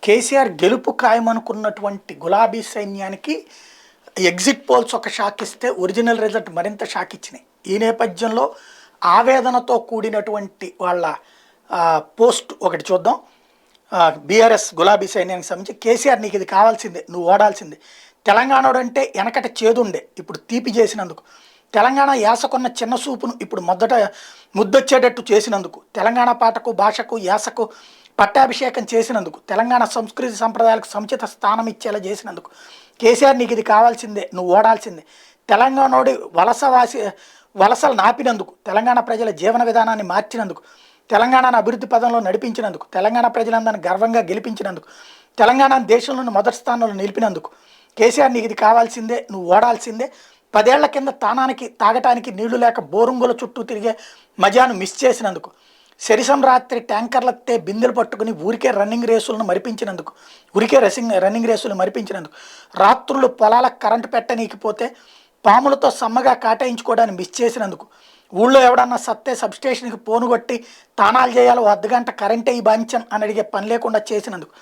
కేసీఆర్ గెలుపు ఖాయమనుకున్నటువంటి గులాబీ సైన్యానికి ఎగ్జిట్ పోల్స్ ఒక షాక్ ఇస్తే ఒరిజినల్ రిజల్ట్ మరింత షాక్ ఇచ్చినాయి. ఈ నేపథ్యంలో ఆవేదనతో కూడినటువంటి వాళ్ళ పోస్ట్ ఒకటి చూద్దాం. బీఆర్ఎస్ గులాబీ సైన్యానికి సంబంధించి కేసీఆర్ నీకు ఇది కావాల్సిందే, నువ్వు ఓడాల్సిందే. తెలంగాణోడు అంటే వెనకట చేదుండే, ఇప్పుడు తీపి చేసినందుకు. తెలంగాణ యాసకున్న చిన్న సూపును ఇప్పుడు ముద్దొచ్చేటట్టు చేసినందుకు. తెలంగాణ పాటకు భాషకు యాసకు పట్టాభిషేకం చేసినందుకు. తెలంగాణ సంస్కృతి సంప్రదాయాలకు సముచిత స్థానం ఇచ్చేలా చేసినందుకు. కేసీఆర్ నీకు ఇది కావాల్సిందే, నువ్వు ఓడాల్సిందే. తెలంగాణోడి వలసలు నాపినందుకు. తెలంగాణ ప్రజల జీవన విధానాన్ని మార్చినందుకు. తెలంగాణను అభివృద్ధి పదంలో నడిపించినందుకు. తెలంగాణ ప్రజలందరినీ గర్వంగా గెలిపించినందుకు. తెలంగాణను దేశంలోని మొదటి స్థానంలో నిలిపినందుకు. కేసీఆర్ నీకు ఇది కావాల్సిందే, నువ్వు ఓడాల్సిందే. 10 ఏళ్ల కింద తాగటానికి నీళ్లు లేక బోరుంగుల చుట్టూ తిరిగే మజాను మిస్ చేసినందుకు. శరిసం రాత్రి ట్యాంకర్లతే బిందెలు పట్టుకుని ఊరికే రన్నింగ్ రేసులను మరిపించినందుకు. రన్నింగ్ రేసులు మరిపించినందుకు. రాత్రులు పొలాలకు కరెంటు పెట్టనీకపోతే పాములతో సమ్మగా కాటాయించుకోవడానికి మిస్ చేసినందుకు. ఊళ్ళో ఎవడన్నా సత్తే సబ్స్టేషన్కి పోనుగొట్టి తానాలు చేయాలో అర్ధగంట కరెంటే ఈ బాంచన్ అని అడిగే పని లేకుండా చేసినందుకు.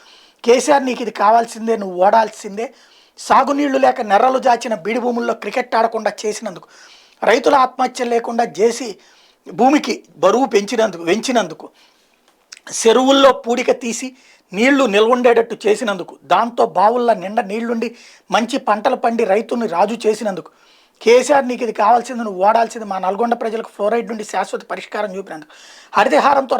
కేసీఆర్ నీకు ఇది కావాల్సిందే, నువ్వు ఓడాల్సిందే. సాగునీళ్లు లేక నెర్రలు జాచిన బీడి భూముల్లో క్రికెట్ ఆడకుండా చేసినందుకు. రైతుల ఆత్మహత్యలు లేకుండా చేసి భూమికి బరువు పెంచినందుకు. చెరువుల్లో పూడిక తీసి నీళ్లు నిల్వుండేటట్టు చేసినందుకు. దాంతో బావుల్లో నిండా నీళ్లుండి మంచి పంటలు పండి రైతుల్ని రాజు చేసినందుకు. కేసీఆర్ నీకు ఇది కావాల్సింది, నువ్వు ఓడాల్సింది. మా నల్గొండ ప్రజలకు ఫ్లోరైడ్ నుండి శాశ్వత పరిష్కారం చూపినందుకు. హరితహారంతో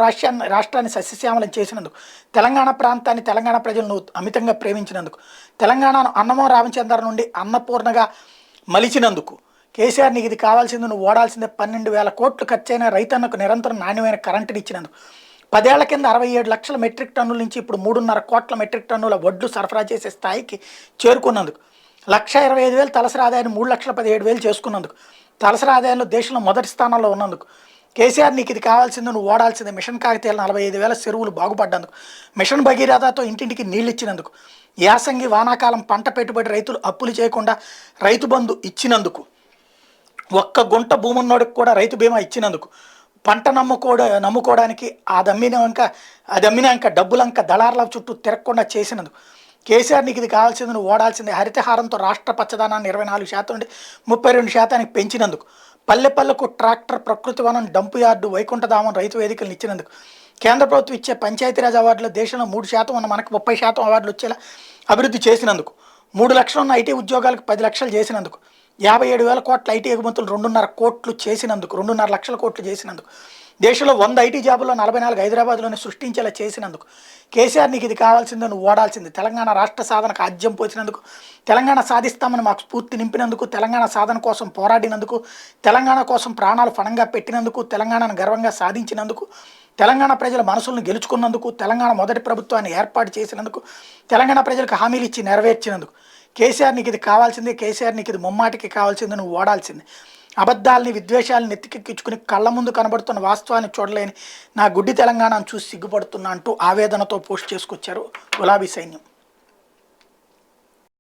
రాష్ట్రాన్ని సస్యశ్యామలం చేసినందుకు. తెలంగాణ ప్రాంతాన్ని, తెలంగాణ ప్రజలను అమితంగా ప్రేమించినందుకు. తెలంగాణను అన్నమో రామచంద్ర నుండి అన్నపూర్ణగా మలిచినందుకు. కేసీఆర్ నీకు ఇది కావాల్సింది, నువ్వు ఓడాల్సిందే. 12,000 కోట్లు ఖర్చైన రైతన్నకు నిరంతరం నాణ్యమైన కరెంటుని ఇచ్చినందుకు. 10 ఏళ్ల కింద 67 లక్షల మెట్రిక్ టన్నుల నుంచి ఇప్పుడు 3.5 కోట్ల మెట్రిక్ టన్నుల వడ్లు సరఫరా చేసే స్థాయికి చేరుకున్నందుకు. 1,25,000 తలసరి ఆదాయాన్ని 3,17,000 చేసుకున్నందుకు. తలసరి ఆదాయంలో దేశంలో మొదటి స్థానంలో ఉన్నందుకు. కేసీఆర్ నీకు ఇది కావాల్సింది, నువ్వు ఓడాల్సిందే. మిషన్ కాకతీయాలు 45,000 చెరువులు బాగుపడ్డందుకు. మిషన్ భగీరథతో ఇంటింటికి నీళ్ళు ఇచ్చినందుకు. యాసంగి వానాకాలం పంట పెట్టుబడి రైతులు అప్పులు చేయకుండా రైతు బంధు ఇచ్చినందుకు. ఒక్క గుంట భూమున్నోడికి కూడా రైతు బీమా ఇచ్చినందుకు. పంట నమ్ముకోవడానికి అది అమ్మినాక డబ్బులంక దళారుల చుట్టూ తిరగకుండా చేసినందుకు. కేసీఆర్ నీకు ఇది కావాల్సింది, నువ్వు ఓడాల్సిందే. హరితహారంతో రాష్ట్ర పచ్చదనాన్ని 24% నుండి 32% పెంచినందుకు. పల్లెకు ట్రాక్టర్, ప్రకృతి వనం, డంపు యార్డు, వైకుంఠధామం, రైతు వేదికలను ఇచ్చినందుకు. కేంద్ర ప్రభుత్వం ఇచ్చే పంచాయతీరాజ్ అవార్డులో దేశంలో 3% ఉన్న మనకు 30% అవార్డులు వచ్చేలా అభివృద్ధి చేసినందుకు. 3 లక్షలు ఉన్న ఐటీ ఉద్యోగాలకు 10 లక్షలు చేసినందుకు. 57,000 కోట్ల ఐటీ ఎగుమతులు 2.5 కోట్లు చేసినందుకు. 2.5 లక్షల కోట్లు చేసినందుకు. దేశంలో 100 ఐటీ జాబుల్లో 44 హైదరాబాద్లోనే సృష్టించేలా చేసినందుకు. కేసీఆర్ నీకు ఇది కావాల్సిందే, నువ్వు ఓడాల్సింది. తెలంగాణ రాష్ట్ర సాధనకు ఆజ్యం పోసినందుకు. తెలంగాణ సాధిస్తామని మాకు స్ఫూర్తి నింపినందుకు. తెలంగాణ సాధన కోసం పోరాడినందుకు. తెలంగాణ కోసం ప్రాణాలు ఫణంగా పెట్టినందుకు. తెలంగాణను గర్వంగా సాధించినందుకు. తెలంగాణ ప్రజల మనసులను గెలుచుకున్నందుకు. తెలంగాణ మొదటి ప్రభుత్వాన్ని ఏర్పాటు చేసినందుకు. తెలంగాణ ప్రజలకు హామీలు ఇచ్చి నెరవేర్చినందుకు. కేసీఆర్ నీకు ఇది కావాల్సిందే. కేసీఆర్ నీకు ఇది ముమ్మాటికి కావాల్సిందే, నువ్వు ఓడాల్సిందే. అబద్ధాలని, విద్వేషాలను నెత్తికెక్కించుకుని కళ్ళ ముందు కనబడుతున్న వాస్తవాన్ని చూడలేని నా గుడ్డి తెలంగాణను చూసి సిగ్గుపడుతున్నా అంటూ ఆవేదనతో పోస్ట్ చేసుకొచ్చారు గులాబీ సైన్యం.